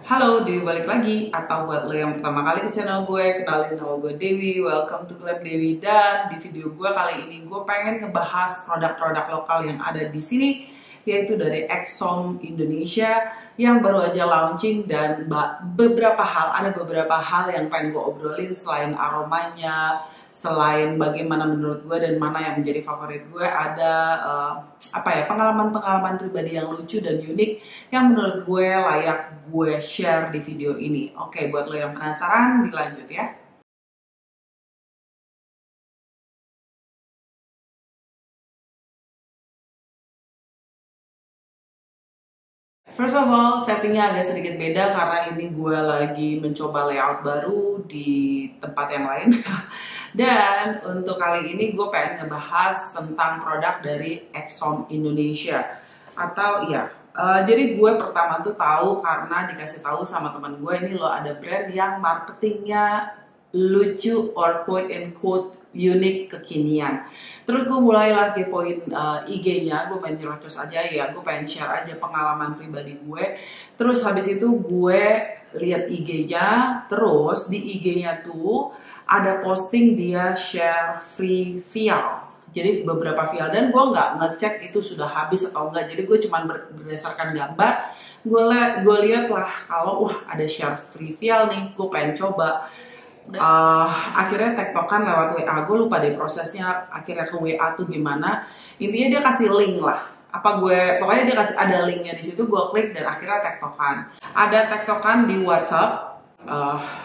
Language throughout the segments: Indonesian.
Halo, Dewi balik lagi. Atau buat lo yang pertama kali ke channel gue, kenalin nama gue Dewi. Welcome to Club Dewi. Dan di video gue kali ini gue pengen ngebahas produk-produk lokal yang ada di sini, yaitu dari Exom Indonesia yang baru aja launching. Dan ada beberapa hal yang pengen gue obrolin selain aromanya, selain bagaimana menurut gue dan mana yang menjadi favorit gue. Ada pengalaman-pengalaman pribadi yang lucu dan unik yang menurut gue layak gue share di video ini. Oke, buat lo yang penasaran, dilanjut ya. First of all, settingnya agak sedikit beda karena ini gue lagi mencoba layout baru di tempat yang lain. Dan untuk kali ini gue pengen ngebahas tentang produk dari Exom Indonesia. Atau ya, jadi gue pertama tuh tahu karena dikasih tahu sama teman gue, ini loh ada brand yang marketingnya lucu or quote and quote unik kekinian. Terus gue mulailah kepoin IG-nya, gue main nyerocos aja ya, gue pengen share aja pengalaman pribadi gue. Terus habis itu gue lihat IG-nya, terus di IG-nya tuh ada posting dia share free vial. Jadi beberapa vial, dan gue nggak ngecek itu sudah habis atau enggak. Jadi gue cuma berdasarkan gambar, gue lihat lah kalau ada share free vial nih, gue pengen coba. Akhirnya tektokan lewat WA, gue lupa deh prosesnya akhirnya ke WA tuh gimana. Intinya dia kasih link lah. Pokoknya dia kasih ada linknya di situ, gue klik dan akhirnya tektokan. Ada tektokan di WhatsApp.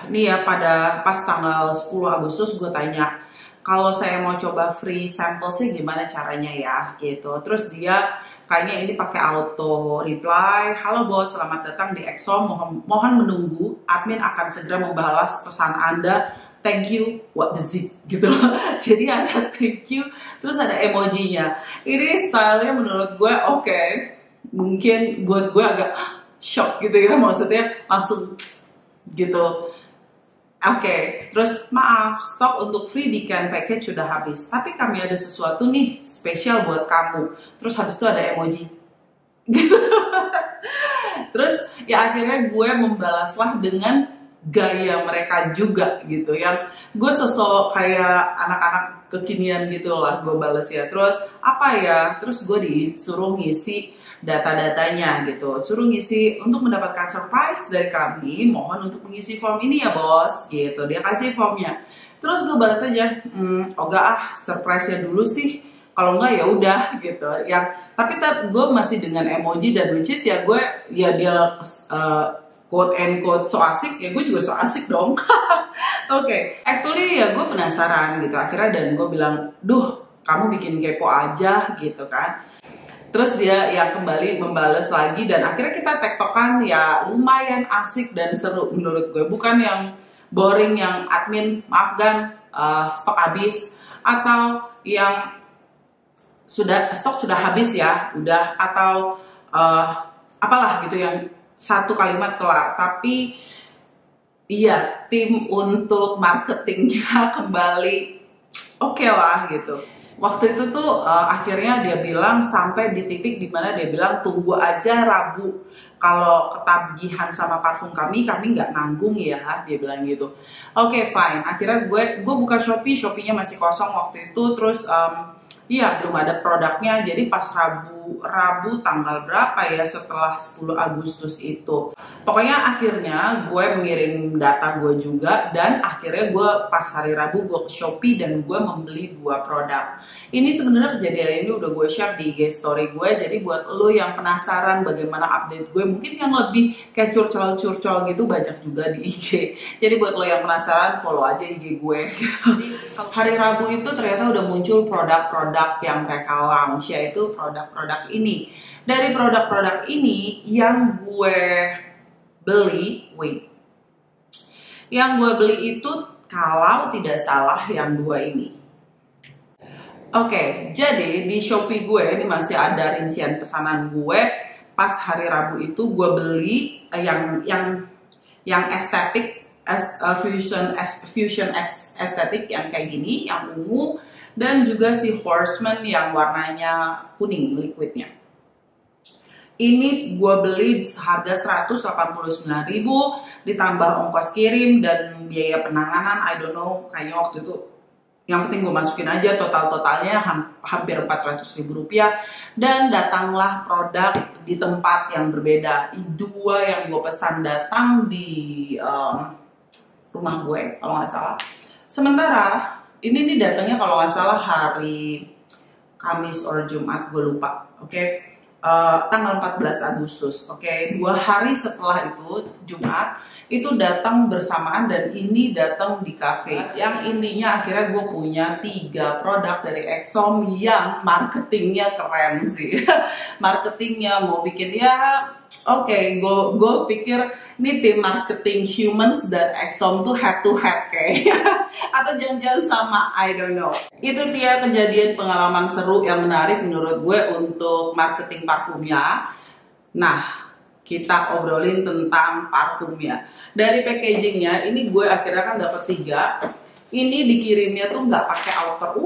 Nih ya, pas tanggal 10 Agustus gue tanya, kalau saya mau coba free sample sih gimana caranya ya gitu. Terus dia kayaknya ini pakai auto reply, halo bos, selamat datang di Exom, mohon menunggu, admin akan segera membalas pesan Anda, thank you, what the zip gitu loh. Jadi ada thank you, terus ada emojinya. Ini stylenya menurut gue oke. Mungkin buat gue agak shock gitu ya, maksudnya langsung gitu. Oke, terus maaf, stok untuk free Dikan package sudah habis. Tapi kami ada sesuatu nih spesial buat kamu. Terus habis itu ada emoji. Gitu. Terus ya akhirnya gue membalaslah dengan gaya mereka juga gitu. Yang gue sosok kayak anak-anak kekinian gitu lah gue balas ya. Terus apa ya? Terus gue disuruh ngisi data-datanya gitu, suruh ngisi untuk mendapatkan surprise dari kami, mohon untuk mengisi form ini ya bos gitu. Dia kasih formnya, terus gue balas aja, surprise-nya dulu sih, kalau enggak ya udah gitu. Tapi gue masih dengan emoji, dan which is ya gue ya dia quote and quote so asik, ya gue juga so asik dong. Oke. Actually ya gue penasaran gitu akhirnya, dan gue bilang, duh kamu bikin kepo aja gitu kan. Terus dia ya kembali membalas lagi, dan akhirnya kita tektokan ya lumayan asik dan seru menurut gue. Bukan yang boring yang admin maafkan stok habis, atau yang stok sudah habis ya udah, atau apalah gitu yang satu kalimat kelar. Tapi iya, tim untuk marketingnya kembali oke lah gitu. Waktu itu tuh akhirnya dia bilang sampai di titik dimana dia bilang tunggu aja Rabu, kalau ketagihan sama parfum kami nggak nanggung ya, dia bilang gitu. Oke, fine. Akhirnya gue buka Shopee-nya masih kosong waktu itu. Terus iya belum ada produknya. Jadi pas Rabu tanggal berapa ya setelah 10 Agustus itu, pokoknya akhirnya gue mengirim data gue juga, dan akhirnya gue pas hari Rabu gue ke Shopee dan gue membeli 2 produk. Ini sebenarnya kejadian ini udah gue share di IG story gue. Jadi buat lo yang penasaran bagaimana update gue, mungkin yang lebih kayak curcol gitu banyak juga di IG. Jadi buat lo yang penasaran, follow aja IG gue. Jadi hari Rabu itu ternyata udah muncul produk-produk yang mereka launch, yaitu produk-produk ini. Dari produk-produk ini yang gue beli, itu kalau tidak salah yang 2 ini. Oke, jadi di Shopee gue ini masih ada rincian pesanan gue. Pas hari Rabu itu gue beli yang estetik, fusion estetik yang kayak gini, yang ungu, dan juga si Horseman yang warnanya kuning liquidnya. Ini gue beli harga 189.000 ditambah ongkos kirim dan biaya penanganan, I don't know, kayaknya waktu itu yang penting gue masukin aja totalnya hampir 400.000 rupiah. Dan datanglah produk di tempat yang berbeda. Dua yang gue pesan datang di rumah gue kalau nggak salah. Sementara ini nih datangnya kalau nggak salah hari Kamis or Jumat, gue lupa. Oke. Tanggal 14 Agustus, oke. 2 hari setelah itu, Jumat, itu datang bersamaan dan ini datang di cafe. Yang intinya akhirnya gue punya 3 produk dari Exom yang marketingnya keren sih. Marketingnya mau bikin ya, oke, gue pikir ini tim marketing Humans dan Exom tuh head to head kayaknya. Atau jangan-jangan sama, I don't know. Itu dia kejadian pengalaman seru yang menarik menurut gue untuk marketing parfumnya. Nah, kita obrolin tentang parfumnya. Dari packagingnya, ini gue akhirnya kan dapat 3. Ini dikirimnya tuh nggak pakai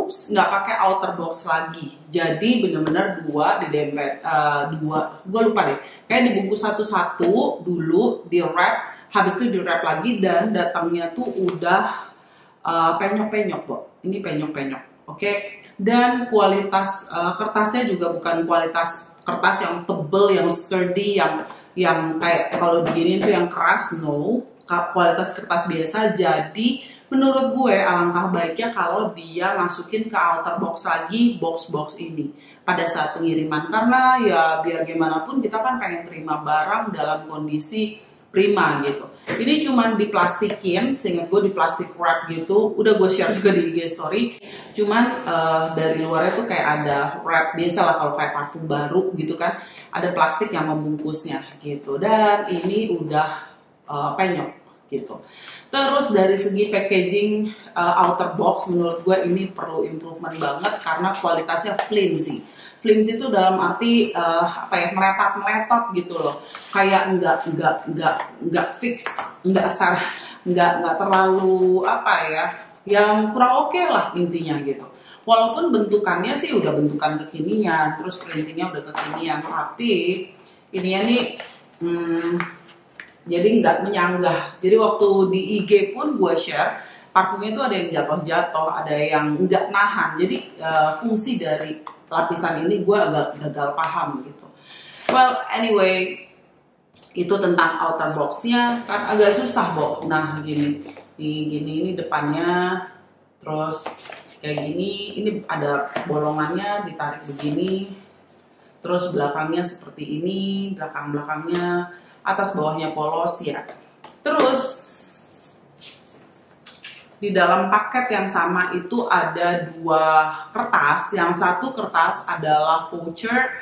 nggak pakai outer box lagi. Jadi bener-bener 2 didempet, 2, gue lupa deh. Kayak dibungkus satu-satu dulu, di wrap, habis itu di wrap lagi dan datangnya tuh udah penyok-penyok, Bo. Ini penyok-penyok, oke. Dan kualitas kertasnya juga bukan kualitas kertas yang tebel, yang sturdy, yang kayak kalau diginiin tuh yang keras, no. Kualitas kertas biasa. Jadi menurut gue alangkah baiknya kalau dia masukin ke outer box lagi box ini pada saat pengiriman, karena ya biar gimana pun kita kan pengen terima barang dalam kondisi prima gitu. Ini cuman diplastikin, seingat gue di plastik wrap gitu. Udah gue share juga di IG story. Cuman dari luarnya tuh kayak ada wrap biasa lah kalau kayak parfum baru gitu kan. Ada plastik yang membungkusnya gitu. Dan ini udah penyok gitu. Terus dari segi packaging outer box menurut gue ini perlu improvement banget karena kualitasnya flimsy. Flimsy itu dalam arti meletot gitu loh. Kayak enggak fix, enggak terlalu yang kurang oke lah intinya gitu. Walaupun bentukannya sih udah bentukan kekinian, terus printingnya udah kekinian, tapi ininya nih jadi nggak menyanggah. Jadi waktu di IG pun gue share, parfumnya itu ada yang jatuh-jatuh, ada yang nggak nahan. Jadi fungsi dari lapisan ini gue agak gagal paham gitu. Well, anyway, itu tentang outer box-nya kan agak susah, Bo. Nah, gini ini depannya, terus kayak gini, ini ada bolongannya, ditarik begini, terus belakangnya seperti ini, belakangnya, atas bawahnya polos ya. Terus di dalam paket yang sama itu ada 2 kertas. Yang satu kertas adalah voucher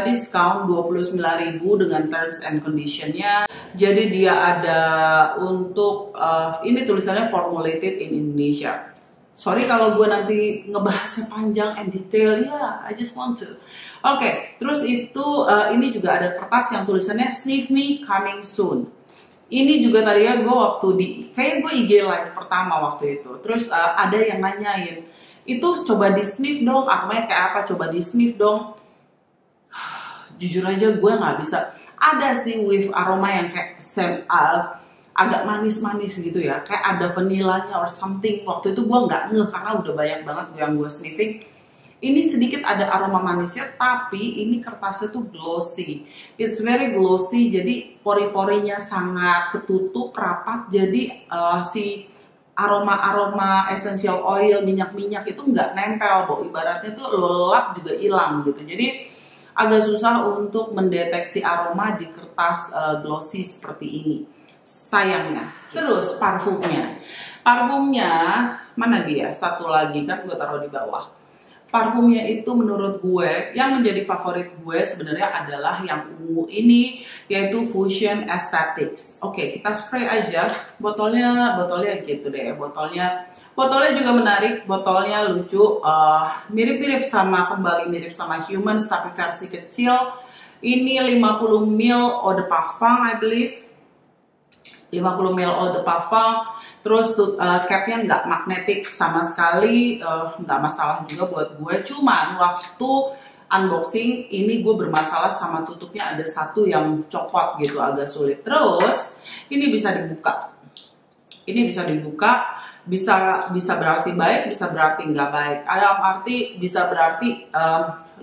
diskon 29.000 dengan terms and conditionnya. Jadi dia ada untuk ini tulisannya formulated in Indonesia. Sorry kalau gue nanti ngebahasnya panjang and detail ya, I just want to. Oke, terus itu ini juga ada kertas yang tulisannya Sniff Me Coming Soon. Ini juga tadi ya gue waktu kayak gue IG live pertama waktu itu. Terus ada yang nanyain, itu coba di sniff dong, aromanya kayak apa, coba di sniff dong. Jujur aja gue nggak bisa. Ada sih with aroma yang kayak agak manis-manis gitu ya, kayak ada vanilanya or something. Waktu itu gue nggak ngeh karena udah banyak banget yang gue sniffing. Ini sedikit ada aroma manisnya, tapi ini kertasnya tuh glossy. It's very glossy, jadi pori-porinya sangat ketutup, rapat. Jadi si aroma-aroma essential oil, minyak-minyak itu nggak nempel, Bo. Ibaratnya tuh lo lap juga hilang gitu. Jadi agak susah untuk mendeteksi aroma di kertas glossy seperti ini. Sayangnya. Terus parfumnya mana dia? Satu lagi kan gue taruh di bawah. Parfumnya itu menurut gue yang menjadi favorit gue sebenarnya adalah yang ungu ini, yaitu Fusion Aesthetics. Oke, kita spray aja. Botolnya gitu deh. Botolnya juga menarik. Botolnya lucu. Mirip mirip sama Humans tapi versi kecil. Ini 50 ml eau de parfum, I believe. 50 ml eau de parfum. Terus capnya nggak magnetik sama sekali, nggak masalah juga buat gue. Cuman waktu unboxing, ini gue bermasalah sama tutupnya, ada satu yang copot gitu, agak sulit. Terus ini bisa dibuka. Ini bisa dibuka, bisa berarti baik, bisa berarti nggak baik. Ada arti bisa berarti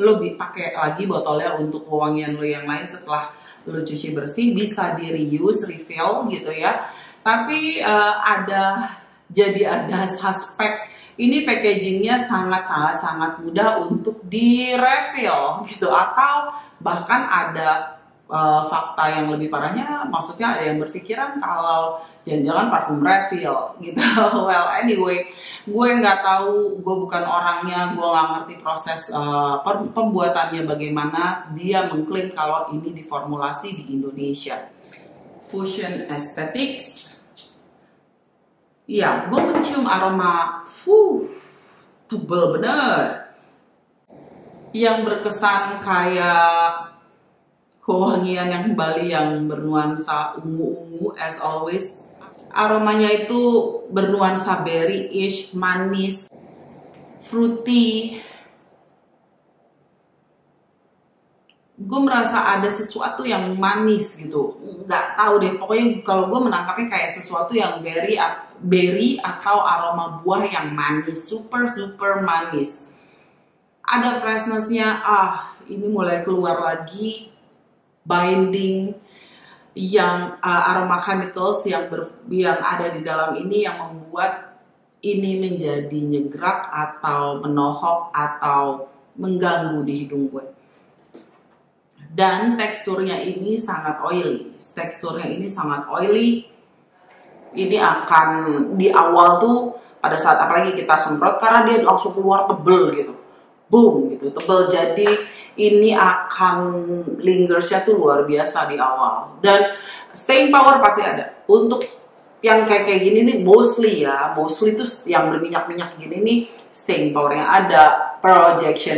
lo pakai lagi botolnya untuk pewangian lo yang lain setelah lo cuci bersih, bisa di reuse, refill gitu ya. Tapi ada suspek. Ini packagingnya sangat mudah untuk di refill gitu, atau bahkan ada fakta yang lebih parahnya, maksudnya ada yang berpikiran kalau jangan-jangan parfum refill gitu. Well anyway, gue nggak tahu, gue bukan orangnya, gue nggak ngerti proses pembuatannya bagaimana. Dia mengklaim kalau ini diformulasi di Indonesia. Fusion Aesthetics. Iya, gue mencium aroma tebel bener, yang berkesan kayak pewangian yang Bali yang bernuansa ungu-ungu as always. Aromanya itu bernuansa berry-ish, manis, fruity. Gue merasa ada sesuatu yang manis gitu, nggak tahu deh, pokoknya kalau gue menangkapnya kayak sesuatu yang berry atau aroma buah yang manis, super manis. Ada freshnessnya, ini mulai keluar lagi binding yang aroma chemicals yang ada di dalam ini, yang membuat ini menjadi nyegrak atau menohok atau mengganggu di hidung gue. Dan teksturnya ini sangat oily. Ini akan di awal tuh, pada saat apalagi kita semprot, karena dia langsung keluar tebel gitu, boom gitu, tebel. Jadi ini akan lingersnya tuh luar biasa di awal. Dan staying power pasti ada. Untuk yang kayak gini nih, mostly tuh yang berminyak-minyak gini nih, staying powernya ada, projects,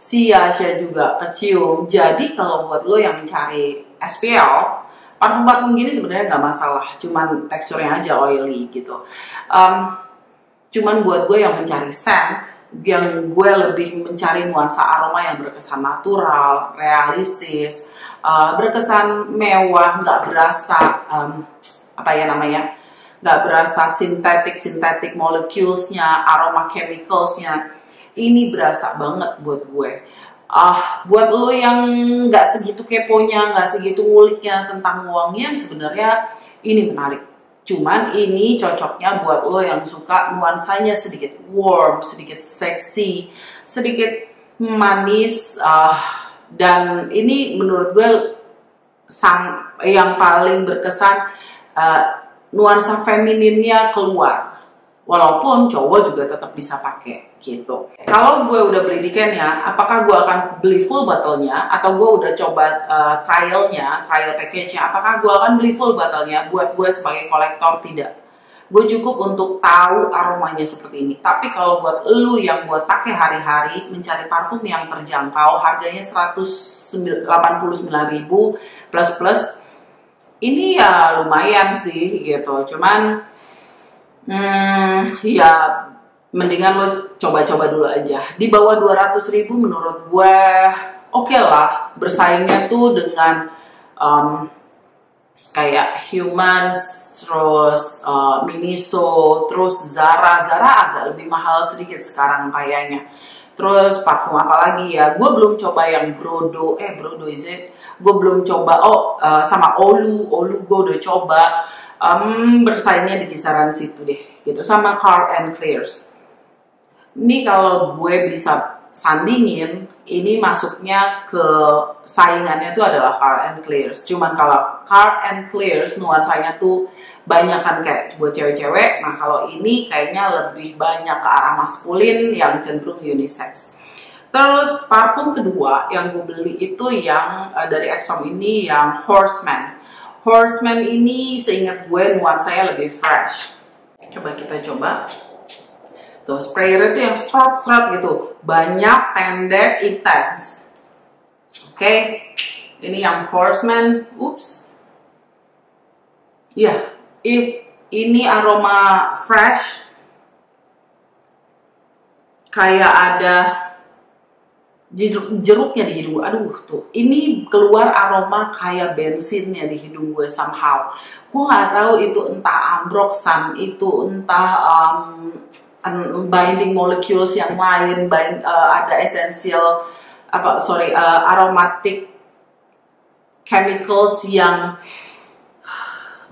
Siyasya juga kecium. Jadi kalau buat lo yang mencari SPL, parfum gini sebenarnya nggak masalah, cuman teksturnya aja oily gitu. Cuman buat gue yang mencari scent, yang gue lebih mencari nuansa aroma yang berkesan natural, realistis, berkesan mewah, nggak berasa nggak berasa sintetik moleculesnya, aroma chemicalsnya. Ini berasa banget buat gue. Buat lo yang nggak segitu keponya, nggak segitu nguliknya tentang wangian, sebenarnya ini menarik. Cuman ini cocoknya buat lo yang suka nuansanya sedikit warm, sedikit seksi, sedikit manis. Dan ini menurut gue yang paling berkesan, nuansa femininnya keluar. Walaupun cowok juga tetap bisa pakai gitu. Kalau gue udah beli di Kenya, apakah gue akan beli full botolnya, atau gue udah coba trial package-nya, apakah gue akan beli full botolnya? Buat gue sebagai kolektor, tidak. Gue cukup untuk tahu aromanya seperti ini. Tapi kalau buat lu yang buat pakai hari-hari, mencari parfum yang terjangkau, harganya 189.000 plus, ini ya lumayan sih gitu. Cuman ya mendingan lo coba-coba dulu aja. Di bawah 200.000 menurut gue oke lah. Bersaingnya tuh dengan kayak Humans, terus Miniso, terus Zara agak lebih mahal sedikit sekarang kayaknya. Terus parfum apa lagi ya? Gue belum coba yang Brodo is it? Gue belum coba. Sama Olu gue udah coba. Bersaingnya di kisaran situ deh gitu, sama Carl and Clears. Ini kalau gue bisa sandingin, ini masuknya ke saingannya tuh adalah Carl and Clears. Cuman kalau Carl and Clears nuansanya tuh banyak kan kayak buat cewek-cewek. Nah kalau ini kayaknya lebih banyak ke arah maskulin yang cenderung unisex. Terus parfum kedua yang gue beli itu yang dari Exom ini, yang Horseman ini seingat gue nuansanya lebih fresh. Coba kita coba. Tuh, sprayer itu yang serot gitu. Banyak, pendek, intens. Oke. Ini yang Horseman. Ini aroma fresh. Kayak ada jeruknya di hidung gue. Aduh tuh, ini keluar aroma kayak bensinnya di hidung gue somehow. Gue nggak tahu itu entah ambroxan, itu entah binding molecules yang lain, ada essential aromatic chemicals yang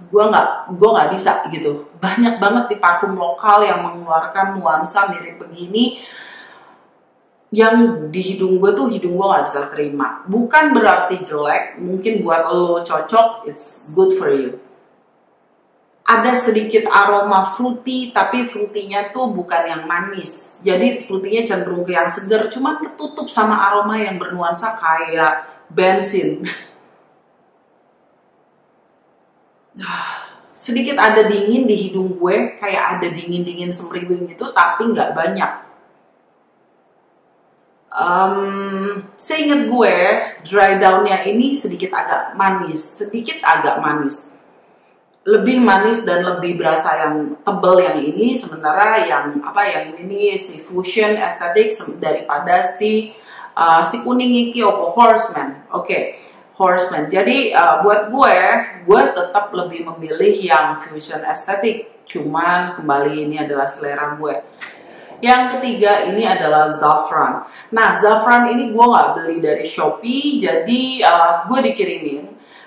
gue nggak bisa gitu. Banyak banget di parfum lokal yang mengeluarkan nuansa mirip begini, yang di hidung gue nggak bisa terima. Bukan berarti jelek, mungkin buat lo cocok, it's good for you. Ada sedikit aroma fruity, tapi fruitynya tuh bukan yang manis. Jadi fruitynya cenderung ke yang segar, cuman ketutup sama aroma yang bernuansa kayak bensin. Sedikit ada dingin di hidung gue, kayak ada dingin-dingin semriwing gitu, tapi nggak banyak. Seingat gue, dry down-nya ini sedikit agak manis, lebih manis dan lebih berasa yang tebal yang ini, sementara yang ini nih si Fusion Aesthetic daripada si kuning iki Horseman. Horseman. Jadi buat gue tetap lebih memilih yang Fusion Aesthetic. Cuman kembali ini adalah selera gue. Yang ketiga ini adalah Zafran. Nah, Zafran ini gue nggak beli dari Shopee, jadi gue dikirimin.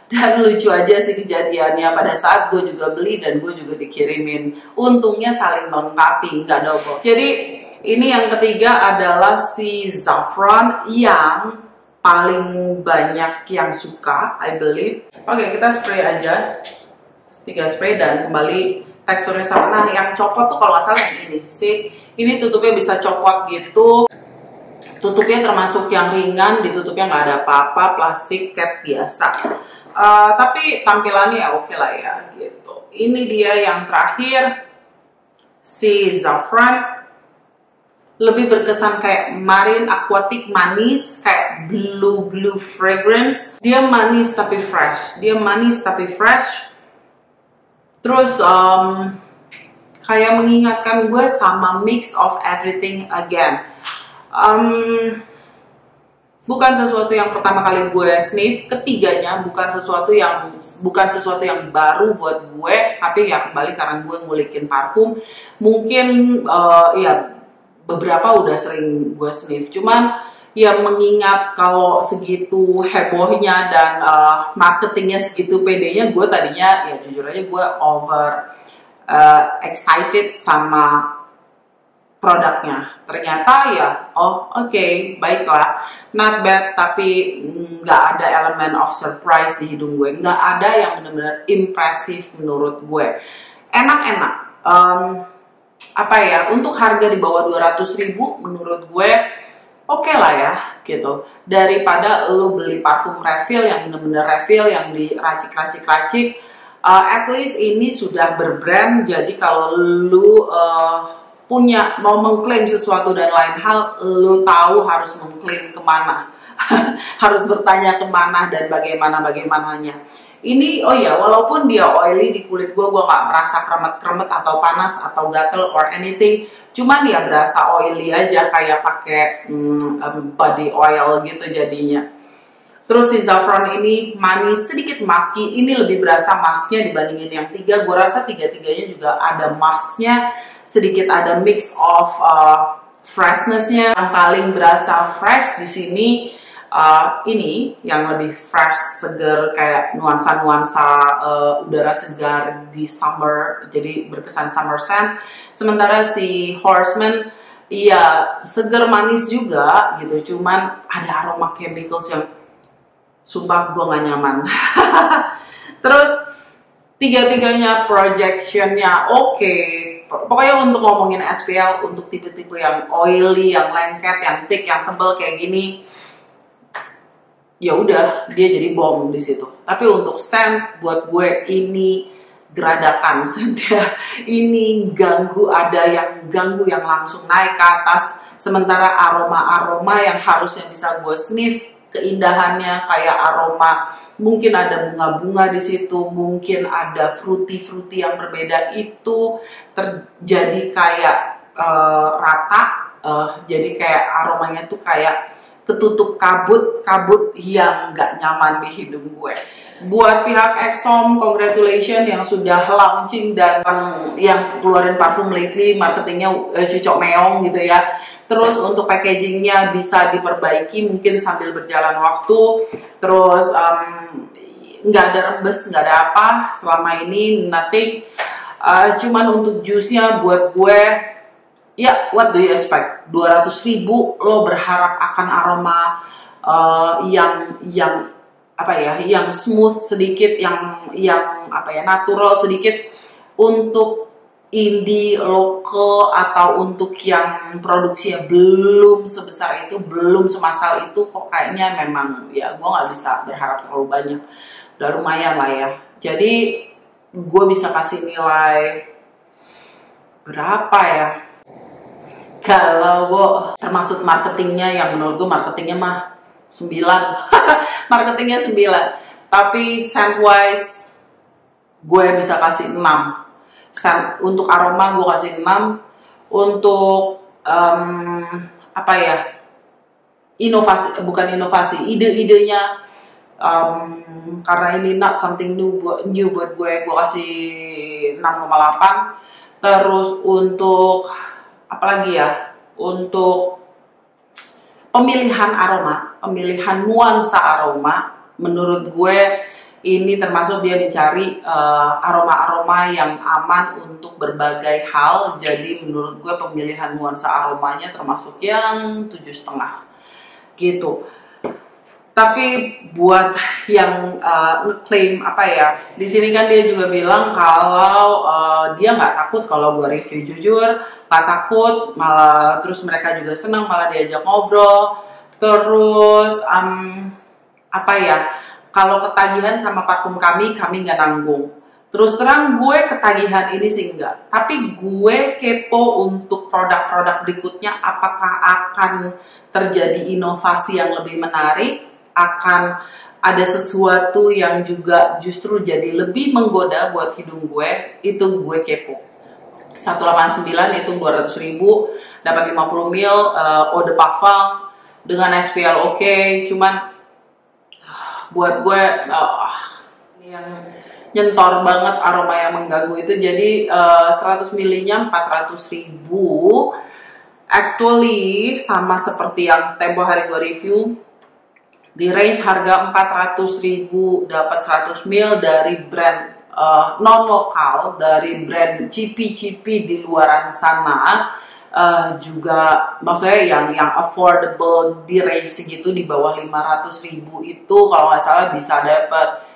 Dan lucu aja sih kejadiannya, pada saat gue juga beli dan gue juga dikirimin. Untungnya saling melengkapi, nggak double. Jadi ini yang ketiga adalah si Zafran yang paling banyak yang suka, I believe. Oke, kita spray aja. 3 spray dan kembali teksturnya sama. Nah, yang copot tuh kalau nggak salah yang ini sih. Ini tutupnya bisa copot gitu. Tutupnya termasuk yang ringan, ditutupnya nggak ada apa-apa, plastik cap biasa. Tapi tampilannya ya oke lah ya gitu. Ini dia yang terakhir, si Zafran. Lebih berkesan kayak marine aquatic, manis, kayak blue fragrance. Dia manis tapi fresh. Terus kayak mengingatkan gue sama mix of everything again. Bukan sesuatu yang pertama kali gue sniff, ketiganya bukan sesuatu yang baru buat gue, tapi ya kembali karena gue ngulikin parfum, mungkin ya beberapa udah sering gue sniff, cuman ya mengingat kalau segitu hebohnya dan marketingnya segitu pedenya, gue tadinya ya jujur aja gue over excited sama produknya. Ternyata ya oke, baiklah, not bad, tapi nggak ada elemen of surprise di hidung gue, nggak ada yang benar-benar impresif menurut gue. Enak-enak, untuk harga di bawah 200.000 menurut gue oke lah ya gitu, daripada lo beli parfum refill yang bener-bener refill yang diracik-racik. At least ini sudah berbrand, jadi kalau lo mau mengklaim sesuatu dan lain hal, lo tahu harus mengklaim kemana, harus bertanya kemana dan bagaimananya. Ini walaupun dia oily di kulit gue nggak merasa kremet-kremet atau panas atau gatel or anything, cuman ya berasa oily aja kayak pakai body oil gitu jadinya. Terus si Zafran ini manis, sedikit musky, ini lebih berasa musknya dibandingin yang 3. Gue rasa 3-tiganya juga ada musknya, sedikit ada mix of freshnessnya. Yang paling berasa fresh di sini ini yang lebih fresh, seger, kayak nuansa-nuansa udara segar di summer, jadi berkesan summer scent. Sementara si Horseman iya seger manis juga gitu, cuman ada aroma chemicals yang sumpah gue gak nyaman. Terus tiga-tiganya projectionnya oke. Pokoknya untuk ngomongin SPL, untuk tipe-tipe yang oily, yang lengket, yang thick, yang tebal kayak gini, ya udah dia jadi bom di situ. Tapi untuk scent buat gue ini geradakan scentnya. Ini ganggu, ada yang ganggu yang langsung naik ke atas. Sementara aroma-aroma yang harusnya bisa gue sniff, keindahannya kayak aroma, mungkin ada bunga-bunga di situ, mungkin ada fruity yang berbeda, itu terjadi kayak rata, jadi kayak aromanya tuh kayak ketutup kabut yang nggak nyaman di hidung gue. Buat pihak Exom, congratulations yang sudah launching dan yang keluarin parfum lately, marketingnya cucok meong gitu ya. Terus untuk packagingnya bisa diperbaiki mungkin sambil berjalan waktu. Terus nggak ada rembes, nggak ada apa selama ini, nothing. Cuman untuk jusnya buat gue, ya what do you expect? 200.000 lo berharap akan aroma yang apa ya, yang smooth sedikit, yang apa ya, natural sedikit. Untuk indie lokal atau untuk yang produksinya belum sebesar itu, belum semasal itu, kok kayaknya memang ya gue nggak bisa berharap terlalu banyak. Udah lumayan lah ya. Jadi gue bisa kasih nilai berapa ya? Kalau termasuk marketingnya, yang menurut gue marketingnya mah 9. Marketingnya 9. Tapi scent wise gue bisa kasih 6. Untuk aroma gue kasih 6. Untuk apa ya, inovasi, bukan inovasi, ide-idenya, karena ini not something new buat gue kasih 6,8. Terus untuk apalagi ya, untuk pemilihan aroma, pemilihan nuansa aroma, menurut gue ini termasuk dia mencari aroma-aroma yang aman untuk berbagai hal. Jadi menurut gue pemilihan nuansa aromanya termasuk yang 7,5 gitu. Tapi buat yang ngeklaim apa ya, di sini kan dia juga bilang kalau dia nggak takut kalau gue review jujur, nggak takut, malah terus mereka juga senang, malah diajak ngobrol. Terus apa ya, kalau ketagihan sama parfum kami nggak nanggung. Terus terang gue ketagihan ini sih enggak, tapi gue kepo untuk produk-produk berikutnya, apakah akan terjadi inovasi yang lebih menarik, akan ada sesuatu yang juga justru jadi lebih menggoda buat hidung gue. Itu gue kepo. 189 itu 200.000, dapat 50 ml eau de parfum dengan SPL oke. Cuman buat gue yang nyentor banget, aroma yang mengganggu itu. Jadi 100 ml nya 400.000. Actually sama seperti yang tempo hari gue review, di range harga 400.000 dapat 100 ml dari brand non lokal, dari brand cipi-cipi di luaran sana. Juga maksudnya yang affordable di range segitu, di bawah 500.000 itu kalau nggak salah bisa dapat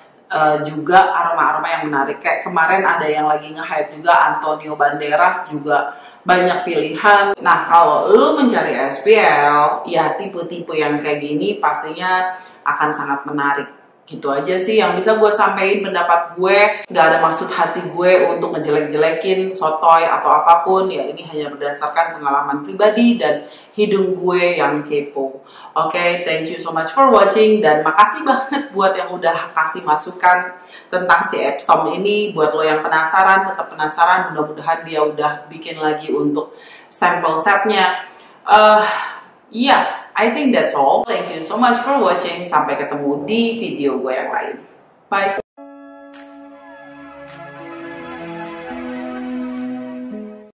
juga aroma-aroma yang menarik. Kayak kemarin ada yang lagi nge-hype juga, Antonio Banderas juga banyak pilihan. Nah, kalau lu mencari SPL, ya tipe-tipe yang kayak gini pastinya akan sangat menarik. Gitu aja sih yang bisa gue sampaikan pendapat gue. Gak ada maksud hati gue untuk ngejelek-jelekin, sotoy atau apapun. Ya ini hanya berdasarkan pengalaman pribadi dan hidung gue yang kepo. Oke, thank you so much for watching. Dan makasih banget buat yang udah kasih masukan tentang si Exom ini. Buat lo yang penasaran, tetap penasaran. Mudah-mudahan dia udah bikin lagi untuk sampel setnya. Yeah, I think that's all. Thank you so much for watching. Sampai ketemu di video gue yang lain. Bye.